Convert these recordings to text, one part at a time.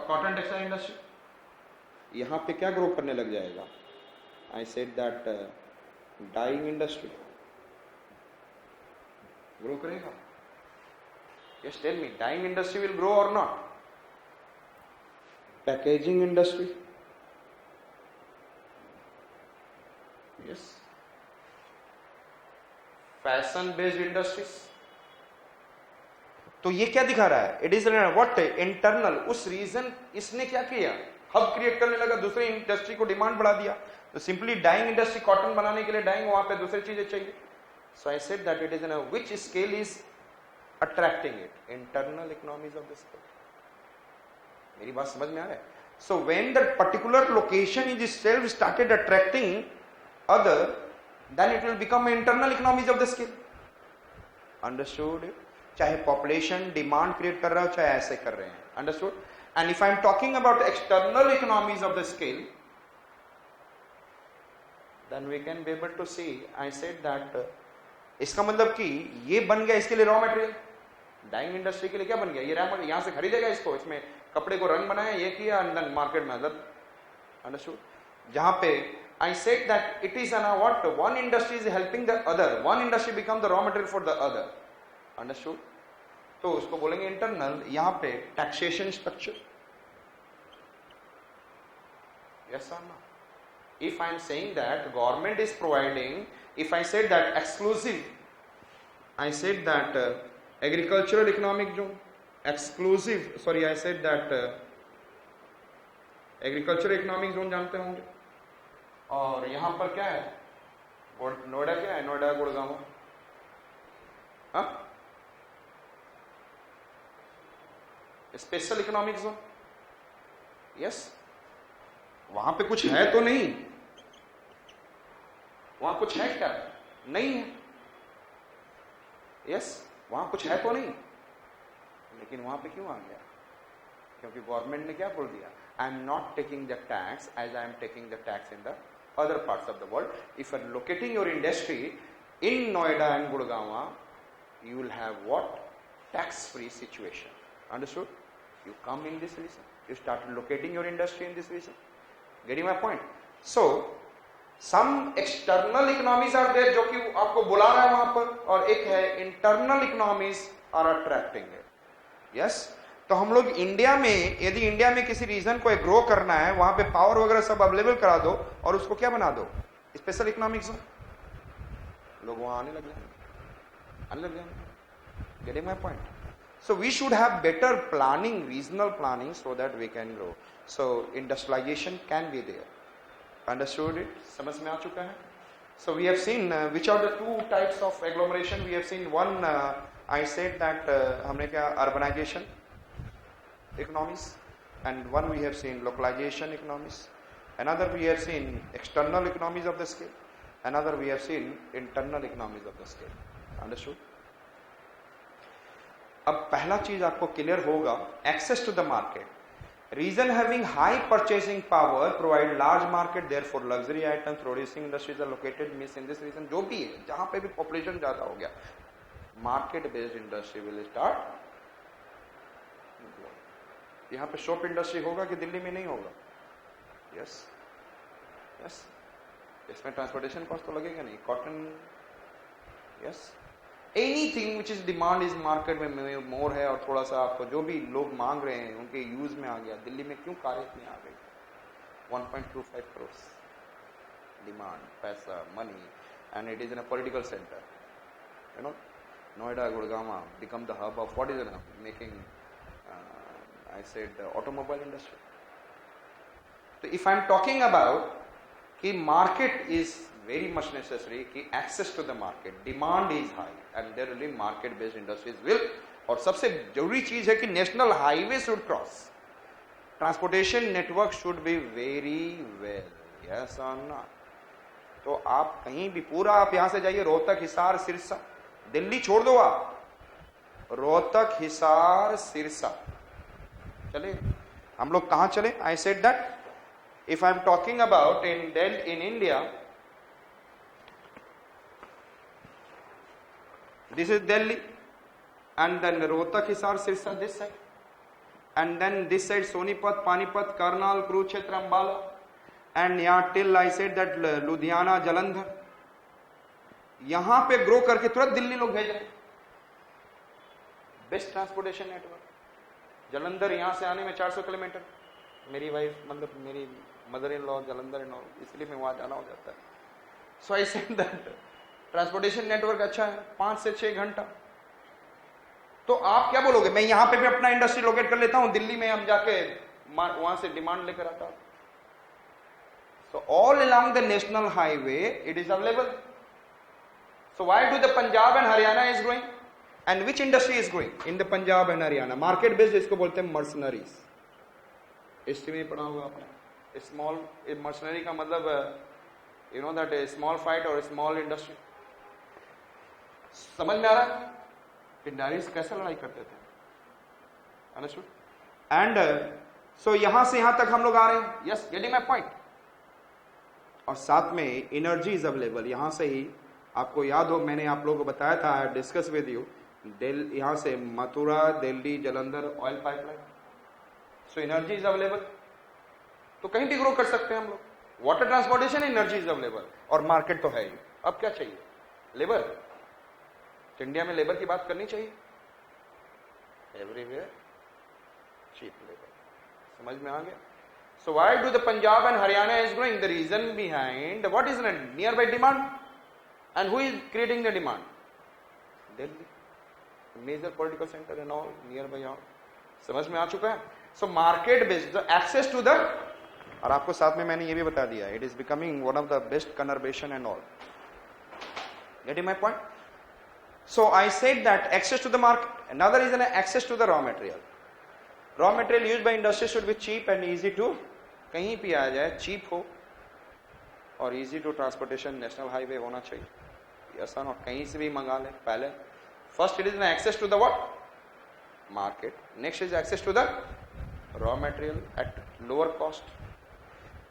Cotton textile industry, यहां पे क्या ग्रो करने लग जाएगा? I said that dying industry grow करेगा. Yes, tell me, dying industry will grow और not? Packaging industry, yes. Fashion based industries. तो ये क्या दिखा रहा है? It is what? इंटरनल. उस रीजन इसने क्या किया? हब क्रिएट करने लगा, दूसरी इंडस्ट्री को डिमांड बढ़ा दिया. तो सिंपली डाइंग इंडस्ट्री, कॉटन बनाने के लिए डाइंग, वहां पे दूसरी चीजें चाहिए. So I said that it is in which scale is attracting it? Internal economies of the scale. मेरी बात समझ में आ रहा है? So when the particular location is itself started attracting other, then it will become internal economies of the scale. Understood? चाहे population demand create कर रहा हो, चाहे ऐसे कर रहे हैं. Understood? And if I am talking about external economies of the scale, then we can be able to see. I said that इसका मतलब कि ये बन गया इसके लिए रॉ मटेरियल. डाइंग इंडस्ट्री के लिए क्या बन गया? ये रॉ मटेरियल यहां से खरीदेगा इसको, इसमें कपड़े को रंग बनाया, ये किया, एंड देन मार्केट में अलग. अंडरस्टूड? जहां पे I said that it is what? One industry is helping the other. One industry become the raw material for the other. Understood? तो उसको बोलेंगे इंटरनल. यहां पे taxation structure. Yes or no? If I am saying that government is providing, if I said that exclusive, I said that agricultural economic zone, exclusive, sorry, I said that agricultural economic zone जानते होंगे. और यहां पर क्या है? नोएडा क्या है? नोएडा, गुड़गांव. हाँ, स्पेशल इकोनॉमिक जोन. यस. वहां पे कुछ है तो नहीं? वहां कुछ है क्या? नहीं है. यस, वहां कुछ है तो नहीं, लेकिन वहां पे क्यों आ गया? क्योंकि गवर्नमेंट ने क्या बोल दिया? I am not taking the tax as I am taking the tax in the other parts of the world. If you are locating your industry in Noida and Gurgaon, you will have what? Tax-free situation. Understood? You come in this region. You start locating your industry in this region. Getting my point? So, some external economies are there जो कि आपको बुला रहा है वहां पर, और एक है internal economies are attracting it. Yes? तो हम लोग इंडिया में, यदि इंडिया में किसी रीजन को ग्रो करना है, वहां पे पावर वगैरह सब अवेलेबल करा दो और उसको क्या बना दो? Special economic zone. लोग वहां आने लग जाएंगे. Getting my point? So we should have better planning, regional planning, so that we can grow. So industrialisation can be there. Understood it? समझ में आ चुका है? So we have seen which are the two types of agglomeration. We have seen one, I said that हमने क्या? Urbanisation economies, and one we have seen localization economies, another we have seen external economies of the scale, another we have seen internal economies of the scale. Understood? अब पहला चीज आपको clear होगा, access to the market. Region having high purchasing power provide large market, therefore luxury items producing industries are located means in this region. जो भी है, जहां पे भी population ज्यादा हो गया, market based industry will start. यहां पे शॉप इंडस्ट्री होगा कि दिल्ली में नहीं होगा? यस. यस. इसमें ट्रांसपोर्टेशन कॉस्ट तो लगेगा नहीं. Cotton, yes, anything which is demand is market में मोर है, और थोड़ा सा आपको जो भी लोग मांग रहे हैं उनके यूज में आ गया. दिल्ली में क्यों कारें इतनी आ गई? 1.25 करोड़ डिमांड, पैसा, money, and it is in a political centre. You know, Noida, Gurgaon become the hub of what is making, I said automobile industry. So if I am talking about कि market is very much necessary, कि access to the market, demand is high, and there will be market based industries will. और सबसे जरूरी चीज है कि national highway should cross, transportation network should be very well. Yes or not? तो आप कहीं भी पूरा, आप यहां से जाइए रोहतक, हिसार, सिरसा, दिल्ली छोड़ दो आप, रोहतक, हिसार, सिरसा चले. हम लोग कहां चले? I said that if I am talking about in India, this is Delhi, and then Rohtak, Hisar, Sirsa this side. and then this side Sonipat, Panipat, Karnal, Kurukshetra, Ambala, and यहाँ till I said that Ludhiana, Jalandhar, यहां पे ग्रो करके तुरंत दिल्ली लोग भेज रहे हैं. Best transportation network. Jalandhar यहां से आने में 400 किलोमीटर. मेरी वाइफ मतलब मेरी mother in law Jalandhar in law, इसलिए मैं वहां जाना हो जाता है. So I said that transportation network अच्छा है, 5 से 6 घंटा. तो आप क्या बोलोगे, मैं यहां पे भी अपना इंडस्ट्री लोकेट कर लेता हूं, दिल्ली में हम जाके वहां से डिमांड लेकर आता हूं. So all along the national highway it is available. So why do the Punjab and Haryana is growing? And which industry is growing in the Punjab and Haryana? Market based इसको बोलते हैं mercenaries. History में पढ़ा होगा आपने. Small mercenary का मतलब you know that a small fight or a small industry. समझ में आ रहा है? पिंडारीज कैसे लड़ाई करते थे. Understood? And so यहां से यहां तक हम लोग आ रहे हैं. Yes, getting my point. और साथ में एनर्जी इज अवेलेबल. यहां से ही आपको याद हो मैंने आप लोगों को बताया था, आई डिस्कस विद यू, यहां से Mathura, Delhi, Jalandhar oil pipeline. So energy is available. तो कहीं भी ग्रो कर सकते हैं हम लोग. Water transportation, energy is available और मार्केट तो है ही. अब क्या चाहिए? लेबर. तो इंडिया में लेबर की बात करनी चाहिए. Everywhere cheap labour. समझ में आ गया? So why do the Punjab and Haryana is growing? The reason behind what is the nearby demand, and who is creating the demand? Delhi, major political center and all nearby. all समझ में आ चुका है. So market based, the access to the, और आपको साथ में मैंने ये भी बता दिया, it is becoming one of the best conurbation and all. Getting my point? So I said that access to the market. Another reason, access to the raw material. Raw material used by industry should be cheap and easy to, कहीं भी आ जाए, cheap हो और easy to transportation. National highway होना चाहिए. Yes और कहीं से भी मंगा ले. पहले first it is access to the what? Market. Next is access to the raw material at lower cost.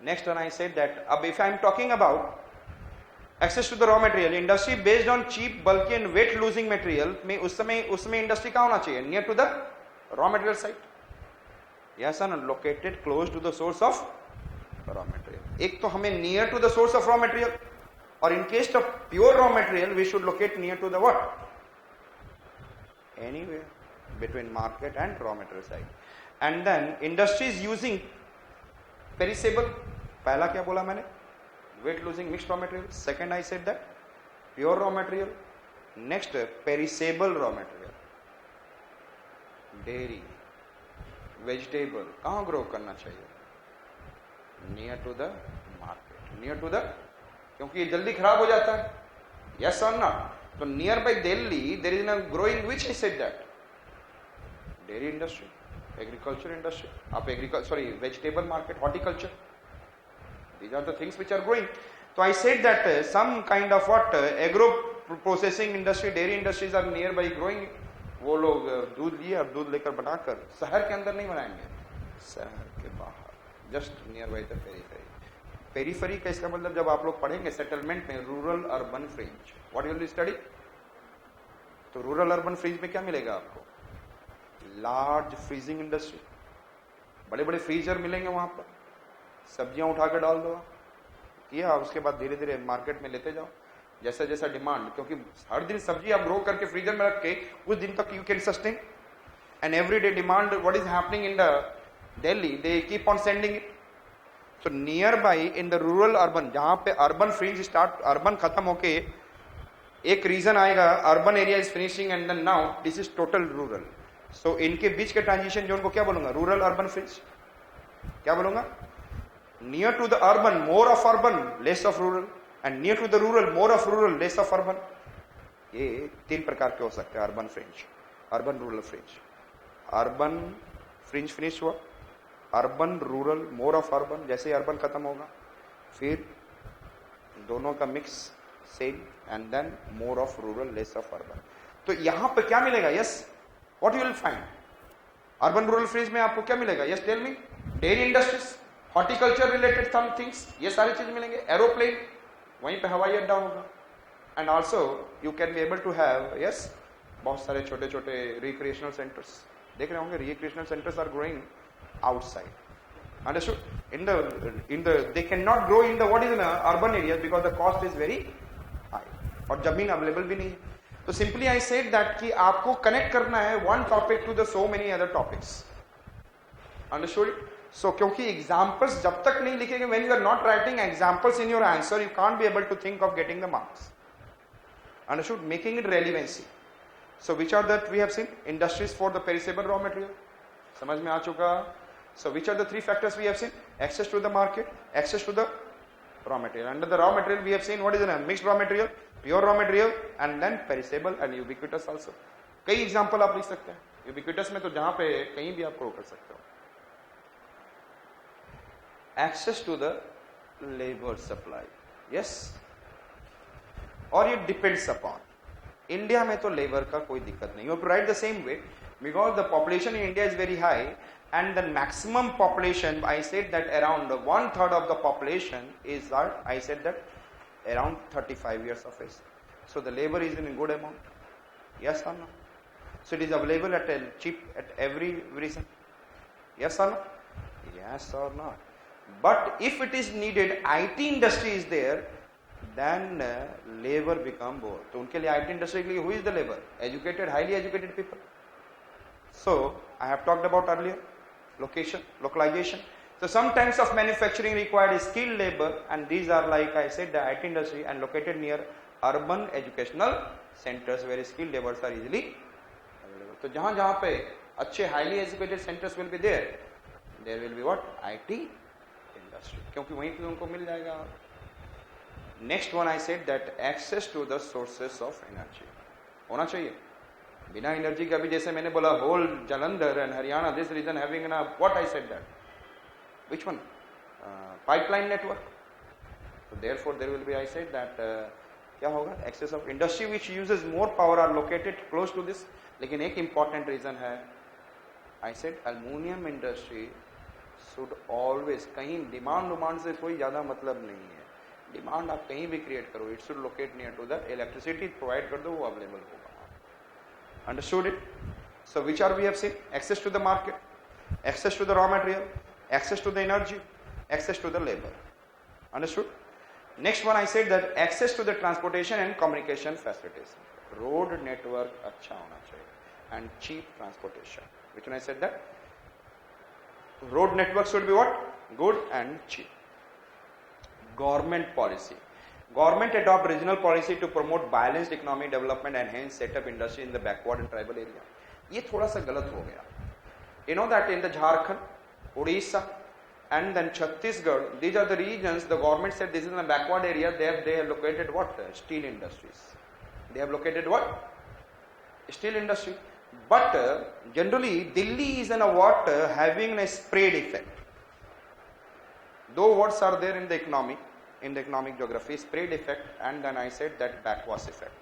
Next one I said that अब if I am talking about access to the raw material, industry based on cheap, बल्कि and weight losing material में उसमें industry कहाँ होना चाहिए? Near to the raw material site. Yes or no? Located close to the source of raw material. एक तो हमें near to the source of raw material, और in case of pure raw material we should locate near to the what? Anywhere between market and raw material side. And then industry is using perishable. पहला क्या बोला मैंने? Weight losing mixed raw material. Second I said that pure raw material. Next perishable raw material. Dairy, vegetable कहां grow करना चाहिए? Near to the market. Near to the, क्योंकि ये जल्दी खराब हो जाता है. यस और नॉट? तो near by Delhi there is न growing which I said that dairy industry, agriculture industry. आप agriculture sorry vegetable market, horticulture, these are the things which are growing. तो I said that some kind of what agro processing industry, dairy industries are near by growing. वो लोग दूध लिए और दूध लेकर बनाकर शहर के अंदर नहीं बनाएंगे, शहर के बाहर, just near by the periphery. Periphery का इसका मतलब जब आप लोग पढ़ेंगे सेटलमेंट में, rural urban fringe, what will you study? तो रूरल अर्बन फ्रिंज में क्या मिलेगा आपको? लार्ज फ्रीजिंग इंडस्ट्री, बड़े बड़े फ्रीजर मिलेंगे वहां पर. सब्जियां उठा कर डाल दो किया, उसके बाद धीरे धीरे मार्केट में लेते जाओ जैसा जैसा डिमांड. क्योंकि हर दिन सब्जी आप ग्रो करके फ्रीजर में रख के उस दिन तक you can sustain. And every day demand what is happening in the Delhi, they keep on sending it. So near by in the rural urban, जहां पे अर्बन फ्रिंज स्टार्ट, अर्बन खत्म होके एक रीजन आएगा, urban area is finishing and then now this is total rural. So इनके बीच के transition zone को क्या बोलूंगा? Rural urban fringe. क्या बोलूंगा? Near to the urban more of urban, less of rural, and near to the rural more of rural, less of urban. ये 3 प्रकार के हो सकते हैं urban fringe, urban rural fringe. Urban fringe finish हुआ, urban rural more of urban, जैसे ही urban खत्म होगा फिर दोनों का mix same, and then more of rural, less of urban. तो यहां पर क्या मिलेगा? Yes, what you will find? Urban rural fringe में आपको क्या मिलेगा? Yes tell me. Dairy industries, horticulture related some things, ये सारी चीज मिलेंगे. एरोप्लेन, वहीं पे हवाई अड्डा होगा. And also you can be able to have, yes, बहुत सारे छोटे छोटे रिक्रिएशनल सेंटर्स. देख रहे होंगे recreational centers are growing outside. Understood? In the they cannot grow in the what is in the urban areas because the cost is very high और जमीन available भी नहीं है. तो simply I said that कि आपको connect करना है one topic to the so many other topics. Understood? So क्योंकि examples जब तक नहीं लिखेंगे, when you are not writing examples in your answer, you can't be able to think of getting the marks. Understood? Making it relevancy. So which are that we have seen? Industries for the perishable raw material. समझ में आ चुका? So which are the three factors we have seen? Access to the market, access to the raw material. Under the raw material we have seen what is the mixed raw material, pure raw material, and then perishable and ubiquitous also. कई example आप लिख सकते हैं. Ubiquitous में तो जहाँ पे कहीं भी आप कर सकते हो. Access to the labor supply. Yes. और ये depends upon. इंडिया में तो लेबर का कोई दिक्कत नहीं. You have to write the same way because the population in India is very high and the maximum population, I said that around 1/3 of the population is, I said that around 35 years of age. So the labor is in a good amount. Yes or no? So it is available at a cheap at every reason. Yes or no? Yes or not? But if it is needed, IT industry is there, then labor become bored. तो उनके लिए IT industry के लिए who is the labor? Educated, highly educated people. So I have talked about earlier location, localization. So some types of manufacturing required skilled labor, and these are like I said the IT industry and located near urban educational centers where skilled laborers are easily available. तो जहाँ जहाँ पे अच्छे highly educated centers will be there will be what? IT industry. क्योंकि वहीं पे उनको मिल जाएगा. Next one I said that access to the sources of energy होना चाहिए. बिना एनर्जी का भी जैसे मैंने बोला whole Jalandhar and Haryana this region having what I said that which one pipeline network. So therefore there will be I said that क्या होगा access of industry which uses more power are located close to this. लेकिन एक important reason है I said aluminium industry should always कहीं demand से कोई ज़्यादा मतलब नहीं है. डिमांड आप कहीं भी क्रिएट करो, it should locate near to the electricity provide कर दो, वो अवेलेबल होगा. Understood it? So which are we have seen? Access to the market, access to the raw material, access to the energy, access to the labour. Understood? Next one I said that access to the transportation and communication facilities. Road network अच्छा होना चाहिए and cheap transportation. Which one I said that road network should be what? Good and cheap. Government policy. Government adopt regional policy to promote balanced economic development and hence set up industry in the backward and tribal area. ये थोड़ा सा गलत हो गया. You know that in the Jharkhand, Odisha, and then Chhattisgarh, these are the regions the government said this is in a backward area. They have located what? Steel industries. They have located what? Steel industry. But generally, Delhi is in a what? Having a spread effect. Though words are there in the economic geography, spread effect and then I said that backwash effect.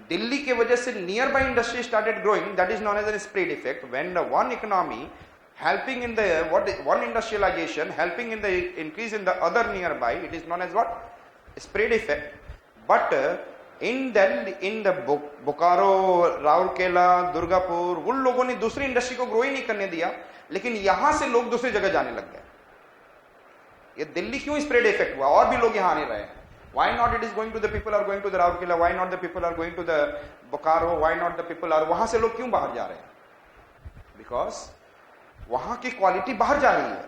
Delhi के वजह से nearby industry started growing, that is known as a spread effect. When the one economy helping in the one industrialization helping in the increase in the other nearby, it is known as what? Spread effect. But in the Bokaro, Raurkela, Durgapur, उन लोगों ने दूसरी industry को grow ही नहीं करने दिया, लेकिन यहां से लोग दूसरी जगह जाने लग गए. ये दिल्ली क्यों स्प्रेड इफेक्ट हुआ? और भी लोग यहाँ आने रहे हैं. Why not it is going to the people are going to the Raurkela? Why not the people are going to the Bokaro? Why not the people are वहां से लोग क्यों बाहर जा रहे हैं? Because वहां की क्वालिटी बाहर जा रही है.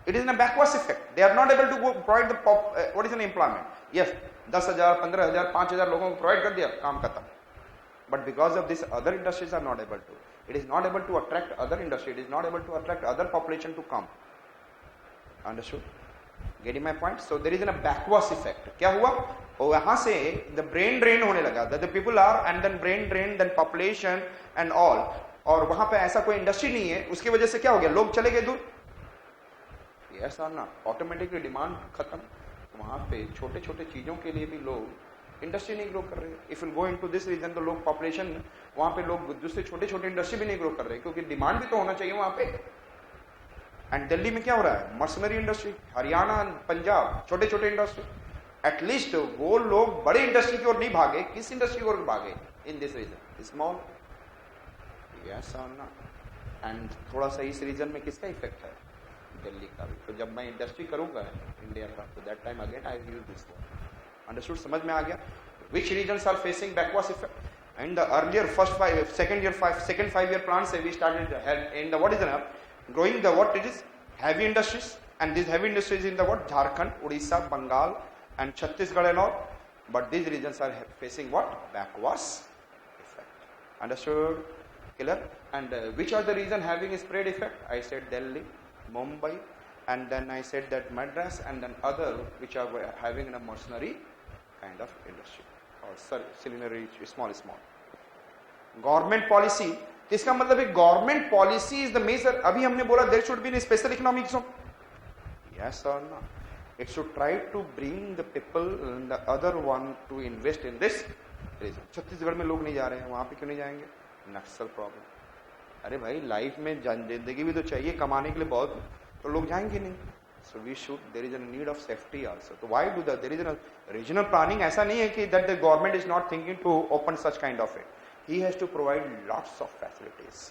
It is in a backwash effect. They are not able to provide the what is an employment. Yes, 10,000, 15,000, 5,000 लोगों को प्रोवाइड कर दिया, काम खत्म. But because of this, other industries are not able to. It is not able to attract other industry. It is not able to attract other population to come. Understood? Getting my point? So there is a backwash effect. क्या हुआ? और वहां से the brain drain होने लगा. That the people are and then brain drain, then population and all. और वहां पे ऐसा कोई इंडस्ट्री नहीं है, उसकी वजह से क्या हो गया? लोग चले गए दूर. Yes or not? Automatically demand खत्म. वहां पे छोटे छोटे चीजों के लिए भी लोग इंडस्ट्री नहीं ग्रो कर रहे. If you go into this region तो लोग पॉपुलेशन वहां पे लोग दूसरे छोटे छोटे इंडस्ट्री भी नहीं ग्रो कर रहे, क्योंकि डिमांड भी तो होना चाहिए वहां पे. एंड दिल्ली में क्या हो रहा है? Mercenary industry. हरियाणा, पंजाब, छोटे छोटे इंडस्ट्री. एटलीस्ट वो लोग बड़े इंडस्ट्री की ओर नहीं भागे, किस इंडस्ट्री की ओर भागे? In this region small. Yes और ना. एंड थोड़ा सा इस रीजन में किसका इफेक्ट है? दिल्ली का भी. तो जब मैं इंडस्ट्री करूंगा इंडिया का, तो that time again I use this word. Understood? समझ में आ गया? Which regions are facing backwards effect? And the earlier second 5-year plan say we started in the what is the growing the what it is heavy industries, and these heavy industries in the what Jharkhand, Odisha, Bengal and Chhattisgarh and all, but these regions are facing what? Backwards effect. Understood? Clear? And which are the region having a spread effect? I said Delhi, Mumbai, and then I said that Madras, and then other which are having a mercenary kind of industry or culinary small. Ggovernment policy, इसका मतलब है government policy is the major. अभी हमने बोला there should be in special economic zone. Yes और no? It should try to bring the people in the other one to invest in this region. Chhattisgarh में लोग नहीं जा रहे हैं, वहां पे क्यों नहीं जाएंगे? नक्सल प्रॉब्लम. अरे भाई लाइफ में जिंदगी भी तो चाहिए, कमाने के लिए बहुत, तो लोग जाएंगे नहीं. So we should, there is a need of safety also. So why do that? There is a regional planning. ऐसा नहीं है कि that the government is not thinking to open such kind of it. He has to provide lots of facilities.